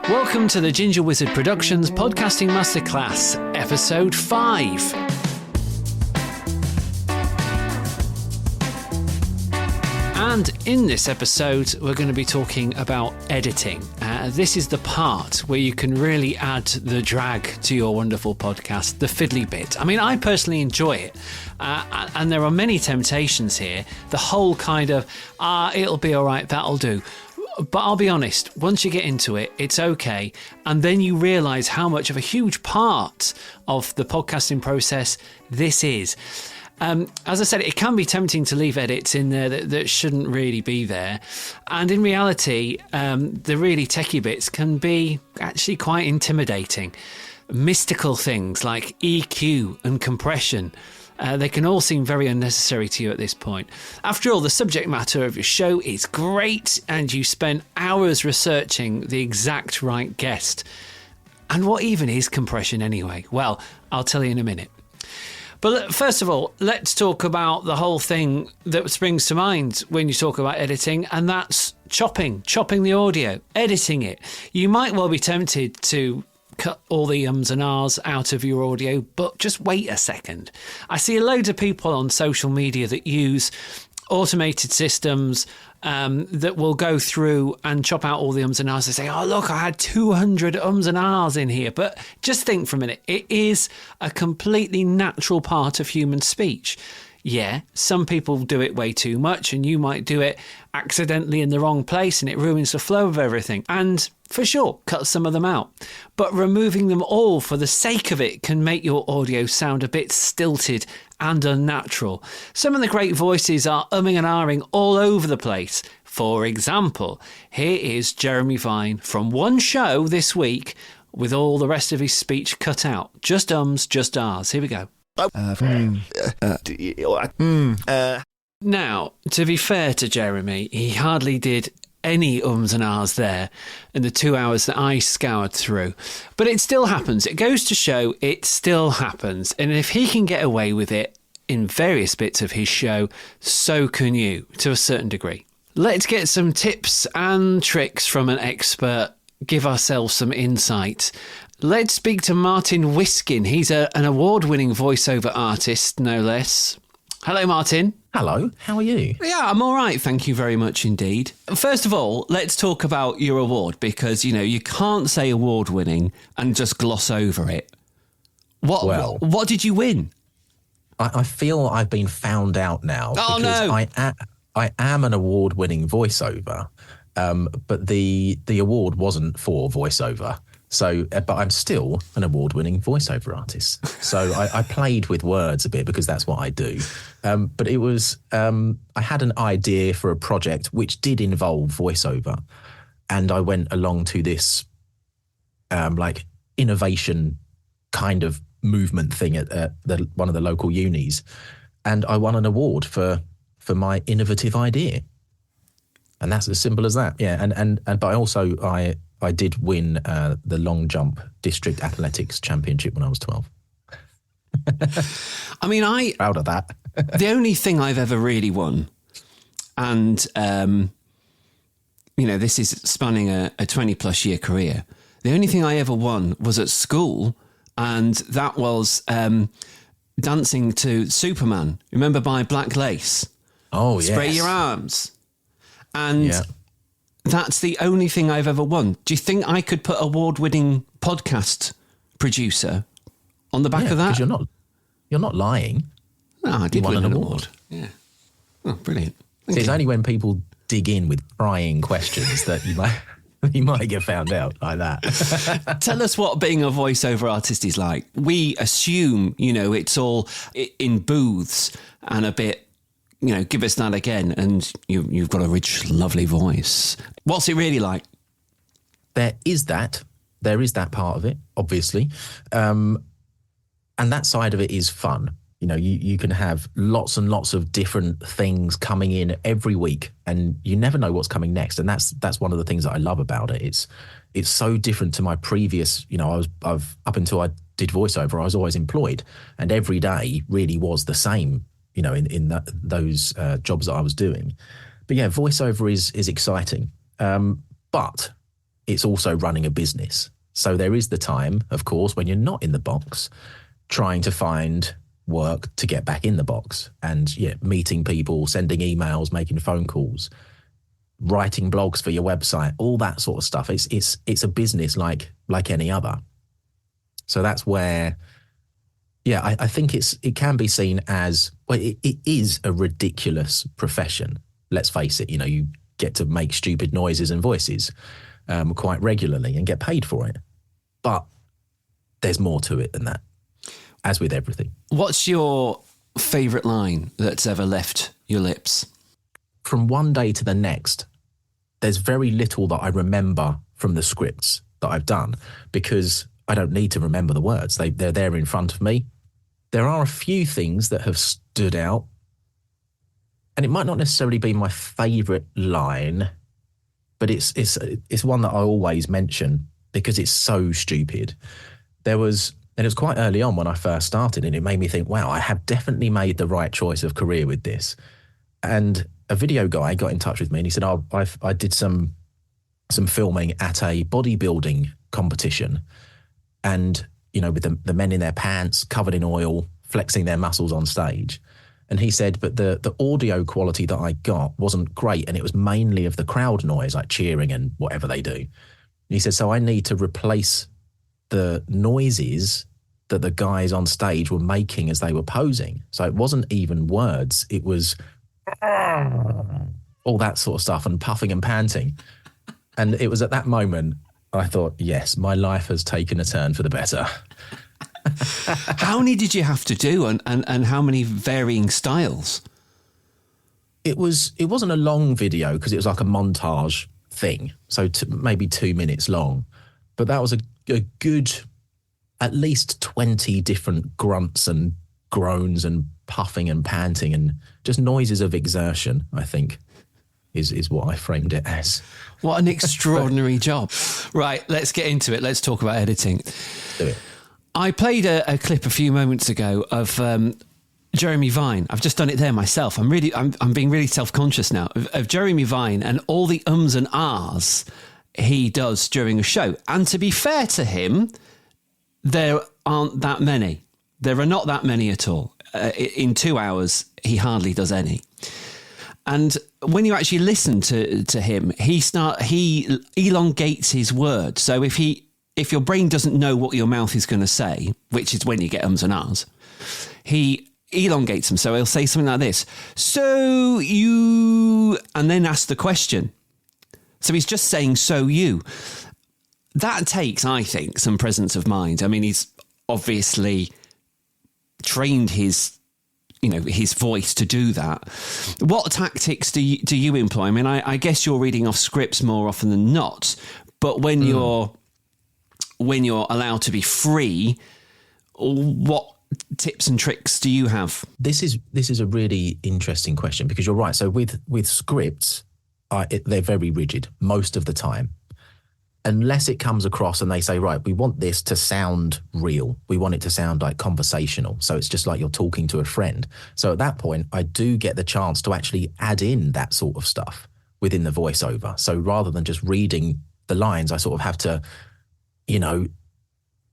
Welcome to the Ginger Wizard Productions Podcasting Masterclass, Episode 5. And in this episode, we're going to be talking about editing. This is the part where you can really add the drag to your wonderful podcast, the fiddly bit. I mean, I personally enjoy it. And there are many temptations here. The whole kind of, it'll be all right, that'll do. But I'll be honest, once you get into it, it's okay. And then you realise how much of a huge part of the podcasting process this is. As I said, it can be tempting to leave edits in there that shouldn't really be there. And in reality, the really techie bits can be actually quite intimidating. Mystical things like EQ and compression. They can all seem very unnecessary to you at this point. After all, the subject matter of your show is great and you spent hours researching the exact right guest. And what even is compression anyway? Well, I'll tell you in a minute. But first of all, let's talk about the whole thing that springs to mind when you talk about editing, and that's chopping the audio, editing it. You might well be tempted to cut all the ums and ahs out of your audio, but just wait a second. I see loads of people on social media that use automated systems that will go through and chop out all the ums and ahs. They say, oh, look, I had 200 ums and ahs in here. But just think for a minute. It is a completely natural part of human speech. Yeah, some people do it way too much, and you might do it accidentally in the wrong place and it ruins the flow of everything. And for sure, cut some of them out. But removing them all for the sake of it can make your audio sound a bit stilted and unnatural. Some of the great voices are umming and ahhing all over the place. For example, here is Jeremy Vine from one show this week with all the rest of his speech cut out. Just ums, just ahs. Here we go. Now, to be fair to Jeremy, he hardly did any ums and ahs there in the 2 hours that I scoured through. But it still happens. It goes to show it still happens. And if he can get away with it in various bits of his show, so can you, to a certain degree. Let's get some tips and tricks from an expert. Give ourselves some insight. Let's speak to Martin Whiskin. He's an award-winning voiceover artist, no less. Hello, Martin. Hello, how are you? Yeah, I'm all right, thank you very much indeed. First of all, let's talk about your award, because, you know, you can't say award-winning and just gloss over it. What did you win? I feel I've been found out now. Oh, because no. I am an award-winning voiceover, but the award wasn't for voiceover. So, but I'm still an award-winning voiceover artist. So I played with words a bit because that's what I do. But it was, I had an idea for a project which did involve voiceover. And I went along to this like innovation kind of movement thing at one of the local unis. And I won an award for my innovative idea. And that's as simple as that. Yeah. But also I did win the long jump district athletics championship when I was 12. I mean, proud of that. The only thing I've ever really won, and you know, this is spanning a 20-plus year career. The only thing I ever won was at school, and that was dancing to Superman. Remember by Black Lace? Oh, yes. Spray your arms. And that's the only thing I've ever won. Do you think I could put award-winning podcast producer on the back of that? Because you're not lying. No, I did win an award. Yeah. Oh, brilliant. See, it's only when people dig in with prying questions that you might get found out like that. Tell us what being a voiceover artist is like. We assume, you know, it's all in booths and a bit, you know, give us that again, and you've got a rich, lovely voice. What's it really like? There is that part of it, obviously. And that side of it is fun. You know, you can have lots and lots of different things coming in every week, and you never know what's coming next. And that's one of the things that I love about it. It's so different to my previous, you know, I've up until I did voiceover, I was always employed, and every day really was the same, you know, in those jobs that I was doing. But yeah, voiceover is exciting. But it's also running a business. So there is the time, of course, when you're not in the box, trying to find work to get back in the box, and meeting people, sending emails, making phone calls, writing blogs for your website, all that sort of stuff. It's a business like any other. So that's where, I think it can be seen as, well, it is a ridiculous profession. Let's face it, you get to make stupid noises and voices quite regularly and get paid for it. But there's more to it than that, as with everything. What's your favourite line that's ever left your lips? From one day to the next, there's very little that I remember from the scripts that I've done, because I don't need to remember the words. They're there in front of me. There are a few things that have stood out, and it might not necessarily be my favourite line, but it's one that I always mention because it's so stupid. It was quite early on when I first started, and it made me think, wow, I have definitely made the right choice of career with this. And a video guy got in touch with me and he said, I did some filming at a bodybuilding competition, and, with the men in their pants, covered in oil, flexing their muscles on stage. And he said, but the audio quality that I got wasn't great, and it was mainly of the crowd noise, like cheering and whatever they do. And he said, so I need to replace the noises that the guys on stage were making as they were posing. So it wasn't even words, it was all that sort of stuff, and puffing and panting. And it was at that moment I thought, yes, my life has taken a turn for the better. How many did you have to do, and how many varying styles? It wasn't a long video because it was like a montage thing, so maybe 2 minutes long. But that was a good, at least 20 different grunts and groans and puffing and panting and just noises of exertion, I think, is what I framed it as. What an extraordinary job. Right, let's get into it. Let's talk about editing. Do it. I played a clip a few moments ago of Jeremy Vine. I've just done it there myself. I'm being really self-conscious now of Jeremy Vine and all the ums and ahs he does during a show. And to be fair to him, there aren't that many. There are not that many at all. In 2 hours, he hardly does any. And when you actually listen to him, he elongates his words. So if your brain doesn't know what your mouth is going to say, which is when you get ums and ahs, he elongates them. So he'll say something like this. So you, and then ask the question. So he's just saying, so you. That takes, I think, some presence of mind. I mean, he's obviously trained his voice to do that. What tactics do you employ? I mean, I guess you're reading off scripts more often than not, but when you're allowed to be free, what tips and tricks do you have? This is a really interesting question, because you're right. So with scripts, they're very rigid most of the time, unless it comes across and they say, right, we want this to sound real. We want it to sound like conversational. So it's just like you're talking to a friend. So at that point, I do get the chance to actually add in that sort of stuff within the voiceover. So rather than just reading the lines, I sort of have to,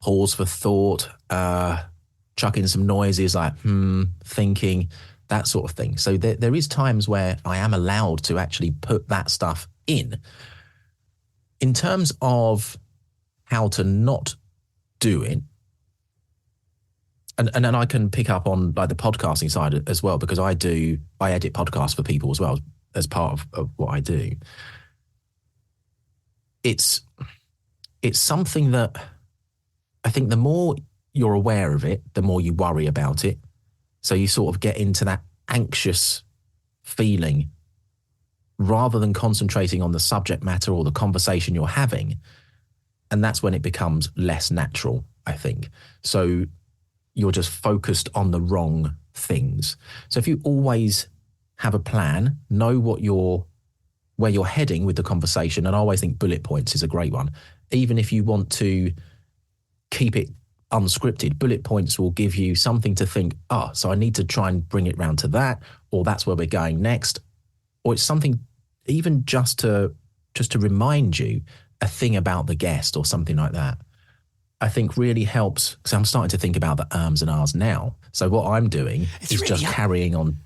pause for thought, chuck in some noises like, thinking, that sort of thing. So there is times where I am allowed to actually put that stuff in. In terms of how to not do it, and then I can pick up on like the podcasting side as well, because I edit podcasts for people as well as part of what I do. It's something that I think the more you're aware of it, the more you worry about it. So you sort of get into that anxious feeling rather than concentrating on the subject matter or the conversation you're having. And that's when it becomes less natural, I think. So you're just focused on the wrong things. So if you always have a plan, know where you're heading with the conversation, and I always think bullet points is a great one. Even if you want to keep it unscripted, bullet points will give you something to think, so I need to try and bring it round to that, or that's where we're going next. Or it's something even just to remind you a thing about the guest or something like that, I think really helps, because I'm starting to think about the and ahs now. So what I'm doing is really just carrying on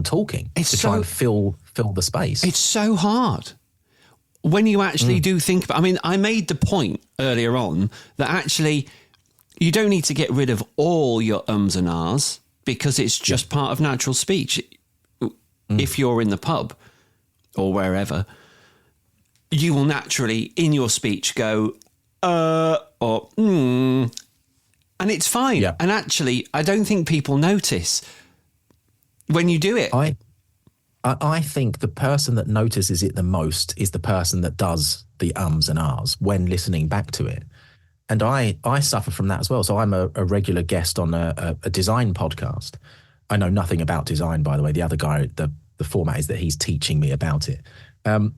talking to try and fill the space. It's so hard when you actually do think about. I mean, I made the point earlier on that actually you don't need to get rid of all your and ahs, because it's just part of natural speech. If you're in the pub or wherever, you will naturally in your speech go or and it's fine. And actually, I don't think people notice when you do it. I think the person that notices it the most is the person that does the and ahs when listening back to it. And I suffer from that as well. So I'm a regular guest on a design podcast. I know nothing about design, by the way. The other guy, the format is that he's teaching me about it. And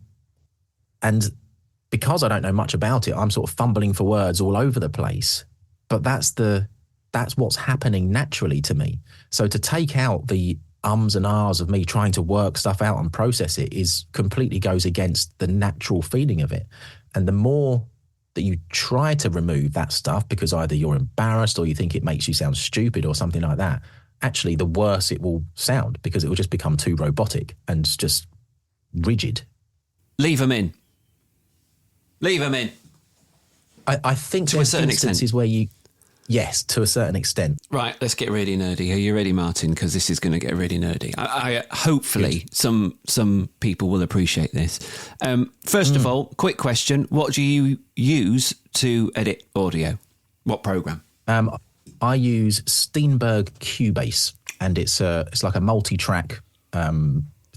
because I don't know much about it, I'm sort of fumbling for words all over the place. But that's what's happening naturally to me. So to take out the and ahs of me trying to work stuff out and process it completely goes against the natural feeling of it. And the more that you try to remove that stuff because either you're embarrassed or you think it makes you sound stupid or something like that, actually the worse it will sound, because it will just become too robotic and just rigid. Leave them in. I think to a certain extent where you... Yes, to a certain extent. Right, let's get really nerdy. Are you ready, Martin? Because this is going to get really nerdy. I hopefully some people will appreciate this. First of all, quick question: what do you use to edit audio? What program? I use Steinberg Cubase, and it's like a multi-track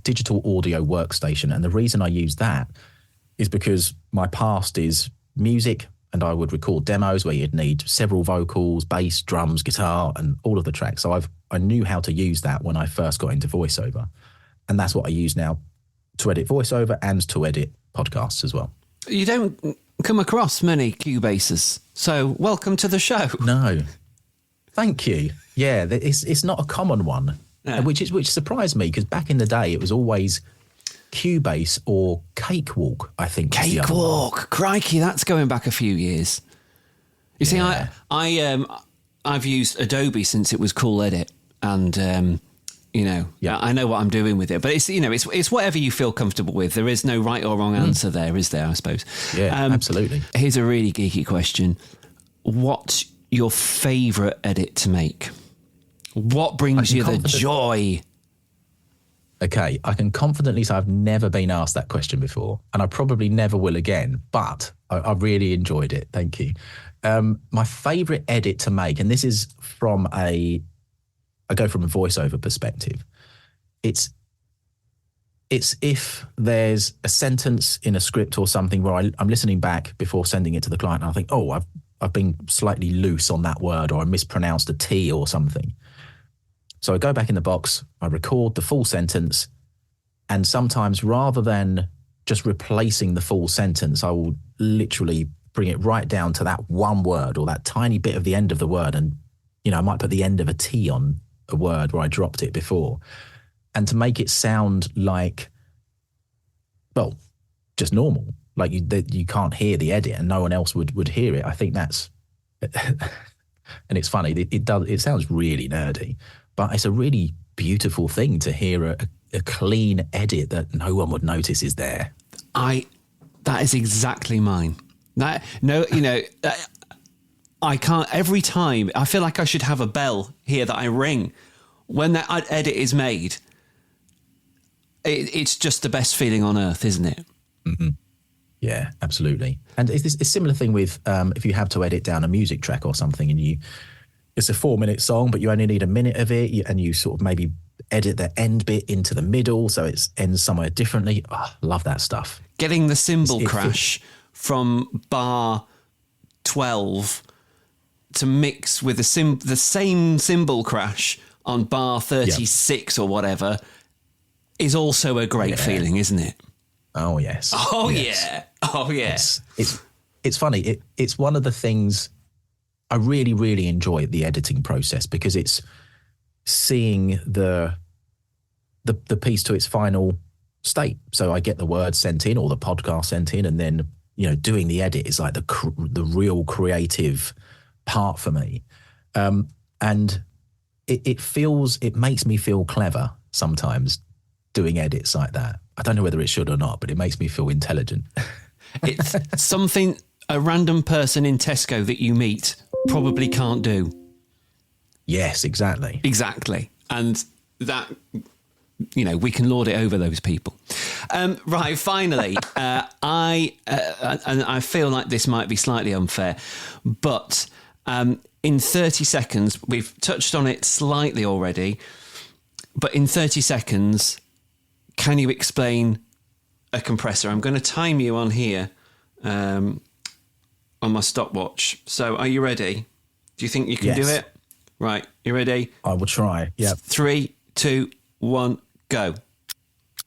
digital audio workstation. And the reason I use that is because my past is music. And I would record demos where you'd need several vocals, bass, drums, guitar, and all of the tracks. So I knew how to use that when I first got into voiceover. And that's what I use now to edit voiceover and to edit podcasts as well. You don't come across many Cubases, so welcome to the show. No. Thank you. Yeah, it's not a common one, which surprised me, because back in the day it was always Cubase or Cakewalk, I think. Cakewalk, crikey, that's going back a few years. You see, I've used Adobe since it was Cool Edit, and I know what I'm doing with it. But it's whatever you feel comfortable with. There is no right or wrong answer there, is there? I suppose. Yeah, absolutely. Here's a really geeky question: what's your favourite edit to make? What brings you the joy? Okay, I can confidently say I've never been asked that question before, and I probably never will again, but I really enjoyed it. Thank you. My favourite edit to make, and this is I go from a voiceover perspective. It's if there's a sentence in a script or something where I'm listening back before sending it to the client, and I think, oh, I've been slightly loose on that word, or I mispronounced a T or something. So I go back in the box, I record the full sentence, and sometimes rather than just replacing the full sentence, I will literally bring it right down to that one word or that tiny bit of the end of the word. And, I might put the end of a T on a word where I dropped it before. And to make it sound like, well, just normal, like you can't hear the edit and no one else would hear it. I think that's, and it's funny, it sounds really nerdy, but it's a really beautiful thing to hear a clean edit that no one would notice is there. That is exactly mine. I can't, every time, I feel like I should have a bell here that I ring when that edit is made. It's just the best feeling on earth, isn't it? Mm-hmm. Yeah, absolutely. And it's a similar thing with if you have to edit down a music track or something, and it's a 4-minute song, but you only need a minute of it, and you sort of maybe edit the end bit into the middle so it ends somewhere differently. Oh, love that stuff. Getting the cymbal crash from bar 12 to mix with the same cymbal crash on bar 36 or whatever is also a great feeling, isn't it? Oh, yes. Oh, yes. yeah. Oh, yeah. It's funny. It's one of the things I really, really enjoy the editing process, because it's seeing the piece to its final state. So I get the words sent in or the podcast sent in, and then doing the edit is like the real creative part for me. And it makes me feel clever sometimes doing edits like that. I don't know whether it should or not, but it makes me feel intelligent. It's something a random person in Tesco that you meet probably can't do. Yes, exactly. Exactly. And that, we can lord it over those people. Right, finally, I feel like this might be slightly unfair, but in 30 seconds, we've touched on it slightly already, but in 30 seconds, can you explain a compressor? I'm going to time you on here on my stopwatch. So are you ready? Do you think you can do it? Right, you ready? I will try, yeah. 3, 2, 1, go.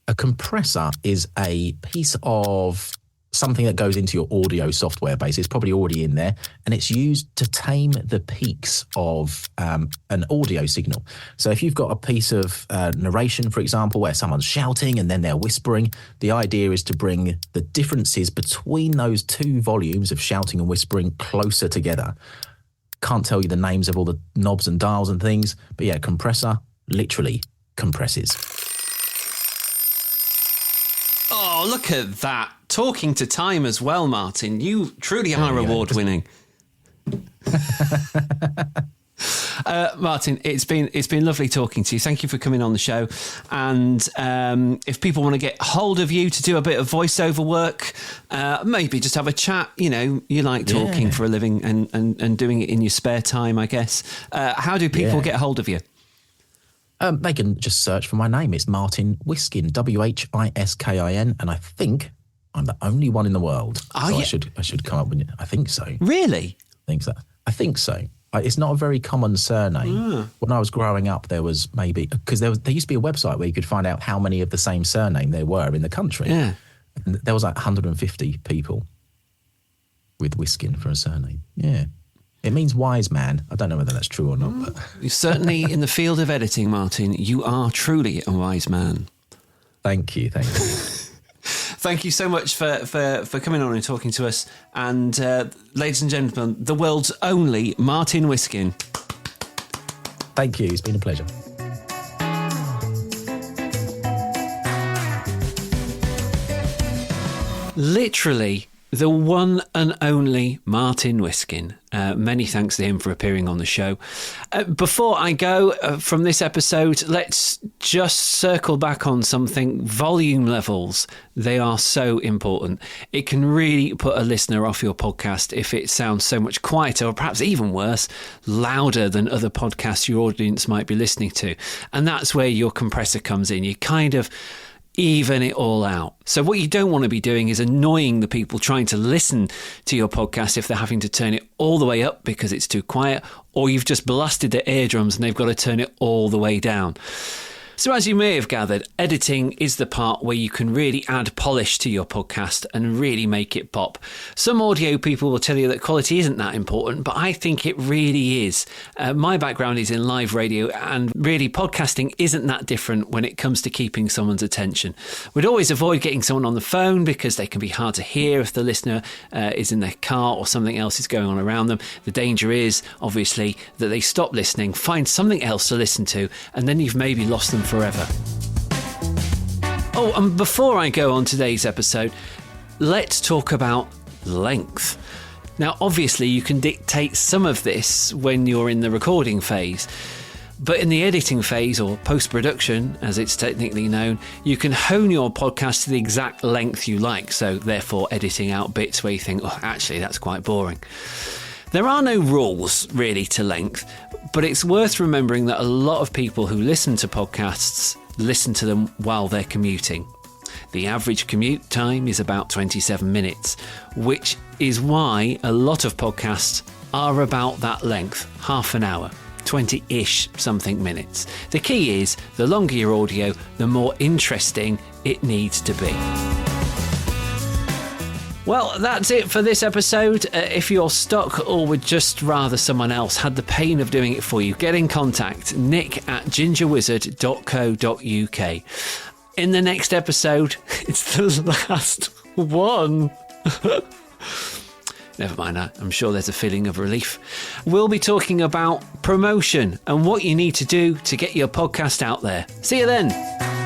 A compressor is a piece of something that goes into your audio software base. It's probably already in there, and it's used to tame the peaks of an audio signal. So if you've got a piece of narration, for example, where someone's shouting and then they're whispering, the idea is to bring the differences between those two volumes of shouting and whispering closer together. Can't tell you the names of all the knobs and dials and things, but yeah, compressor literally compresses. Oh, look at that. Talking to time as well, Martin. You truly are award-winning. Martin, it's been lovely talking to you. Thank you for coming on the show. And if people want to get hold of you to do a bit of voiceover work, maybe just have a chat. You like talking for a living and doing it in your spare time, I guess. How do people get hold of you? They can just search for my name. It's Martin Whiskin, Whiskin, and I think I'm the only one in the world. I should come up with it. I think so. Really? I think so. It's not a very common surname. When I was growing up, there was maybe, because there used to be a website where you could find out how many of the same surname there were in the country. Yeah. And there was like 150 people with Whiskin for a surname. Yeah. It means wise man. I don't know whether that's true or not. But certainly in the field of editing, Martin, you are truly a wise man. Thank you. Thank you so much for coming on and talking to us. And ladies and gentlemen, the world's only Martin Whiskin. Thank you. It's been a pleasure. Literally the one and only Martin Whiskin. Many thanks to him for appearing on the show. Before I go from this episode, let's just circle back on something. Volume levels, they are so important. It can really put a listener off your podcast if it sounds so much quieter, or perhaps even worse, louder than other podcasts your audience might be listening to. And that's where your compressor comes in. You kind of even it all out. So what you don't want to be doing is annoying the people trying to listen to your podcast if they're having to turn it all the way up because it's too quiet, or you've just blasted their eardrums and they've got to turn it all the way down. So as you may have gathered, editing is the part where you can really add polish to your podcast and really make it pop. Some audio people will tell you that quality isn't that important, but I think it really is. My background is in live radio, and really podcasting isn't that different when it comes to keeping someone's attention. We'd always avoid getting someone on the phone because they can be hard to hear if the listener is in their car or something else is going on around them. The danger is, obviously, that they stop listening, find something else to listen to, and then you've maybe lost them forever. Oh, and before I go on today's episode, let's talk about length. Now, obviously, you can dictate some of this when you're in the recording phase, but in the editing phase, or post-production, as it's technically known, you can hone your podcast to the exact length you like, so therefore editing out bits where you think, oh, actually, that's quite boring. There are no rules, really, to length, but it's worth remembering that a lot of people who listen to podcasts listen to them while they're commuting. The average commute time is about 27 minutes, which is why a lot of podcasts are about that length, half an hour, 20-ish something minutes. The key is, the longer your audio, the more interesting it needs to be. Well, that's it for this episode. If you're stuck or would just rather someone else had the pain of doing it for you, get in contact, nick@gingerwizard.co.uk. In the next episode, it's the last one. Never mind that. I'm sure there's a feeling of relief. We'll be talking about promotion and what you need to do to get your podcast out there. See you then.